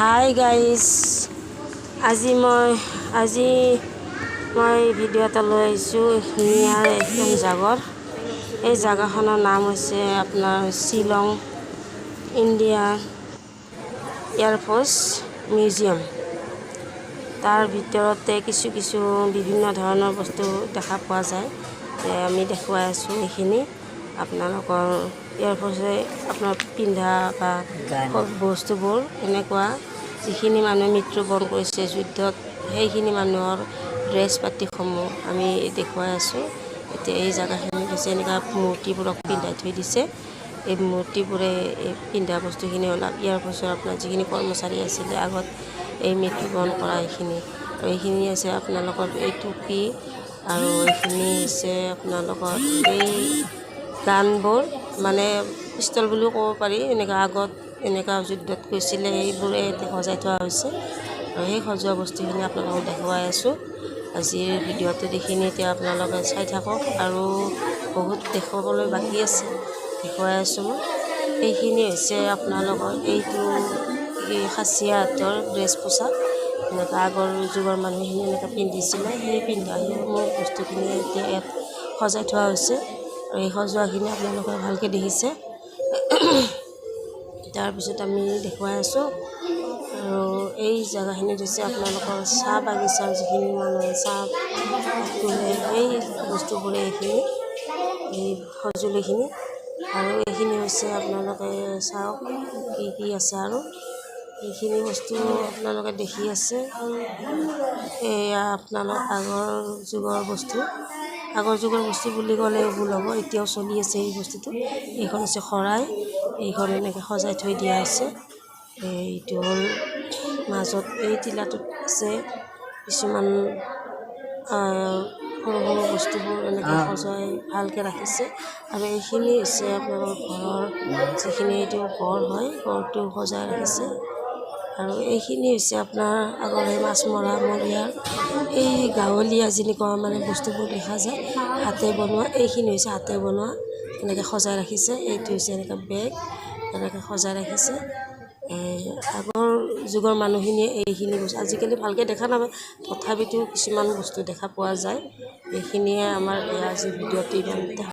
Hi guys, আজি মই video' এটা লৈ আহিছোঁ ধুনীয়া একদম জাগৰ। এই জাগাখনৰ নাম হৈছে আপোনাৰ শ্বিলং ইণ্ডিয়ান এয়াৰফ'ৰ্চ মিউজিয়াম। তাৰ ভিতৰতে কিছু বিভিন্ন ধৰণৰ বস্তু দেখা পোৱা যায়। আমি দেখুৱাই আছোঁ এইখিনি আপোনালোকৰ এয়াৰফ'ৰ্চে আপোনাৰ পিন্ধা বা বস্তুবোৰ এনেকুৱা যিখিনি মানুহে মৃত্যুবৰণ কৰিছে যুদ্ধত, সেইখিনি মানুহৰ ড্ৰেছ পাতিসমূহ আমি দেখুৱাই আছোঁ। এতিয়া এই জেগাখিনি হৈছে এনেকুৱা মূৰ্তিবোৰক পিন্ধাই থৈ দিছে। এই মূৰ্তিবোৰে এই পিন্ধা বস্তুখিনি হ'ল এয়াৰফ'ৰ্চৰ আপোনাৰ যিখিনি কৰ্মচাৰী আছিলে আগত এই মৃত্যুবৰণ কৰা এইখিনি আছে আপোনালোকৰ এই টুপি, আৰু এইখিনি হৈছে আপোনালোকৰ এই গানবোৰ, মানে পিষ্টল বুলিও ক'ব পাৰি। আগত এনেকুৱা যুদ্ধত গৈছিলে সেইবোৰে সজাই থোৱা হৈছে, আৰু সেই সজোৱা বস্তুখিনি আপোনালোকক দেখুৱাই আছোঁ। আজিৰ ভিডিঅ'টো এইখিনি এতিয়া আপোনালোকে চাই থাকক, আৰু বহুত দেখুৱাবলৈ বাকী আছে, দেখুৱাই আছোঁ মই। এইখিনি হৈছে আপোনালোকৰ এইটো খাচীয়া হাতৰ ড্ৰেছ পোছাক, এনেকুৱা আগৰ যুগৰ মানুহখিনি এনেকৈ পিন্ধিছিলে। সেই পিন্ধাসমূহ বস্তুখিনি এতিয়া ইয়াত সজাই থোৱা হৈছে, আৰু এই সজোৱাখিনি আপোনালোকে ভালকৈ দেখিছে। তাৰপিছত আমি দেখুৱাই আছোঁ, আৰু এই জেগাখিনিত হৈছে আপোনালোকৰ চাহ বাগিচাৰ যিখিনি মানুহে চাহ তোলে সেই বস্তুবোৰে এই সঁজুলিখিনি, আৰু এইখিনি হৈছে আপোনালোকে চাওক কি আছে, আৰু এইখিনি বস্তু আপোনালোকে দেখি আছে। এয়া আপোনালোক আগৰ যুগৰ বস্তু বুলি ক'লে ভুল হ'ব, এতিয়াও চলি আছে এই বস্তুটো। এইখন হৈছে শৰাই, এইখন এনেকৈ সজাই থৈ দিয়া আছে। এইটো হ'ল মাজত এই টিলাটোত আছে কিছুমান সৰু বস্তুবোৰ এনেকৈ সজাই ভালকৈ ৰাখিছে। আৰু এইখিনি হৈছে আপোনালোকৰ ঘৰৰ যিখিনি এইটো ঘৰ হয়, ঘৰটো সজাই ৰাখিছে। আৰু এইখিনি হৈছে আপোনাৰ আগৰ এই মাছ মৰামৰীয়াৰ এই গাঁৱলীয়া যেনেকুৱা মানে বস্তুবোৰ দেখা যায় হাতে বনোৱা, এইখিনি হৈছে হাতে বনোৱা, এনেকৈ সজাই ৰাখিছে। এইটো হৈছে এনেকৈ বেগ, এনেকৈ সজাই ৰাখিছে। আগৰ যুগৰ মানুহখিনিয়ে এইখিনি বস্তু আজিকালি ভালকৈ দেখা নাপায়, তথাপিতো কিছুমান বস্তু দেখা পোৱা যায়। এইখিনিয়ে আমাৰ আজিৰ ভিডিঅ'টো ইমানতে।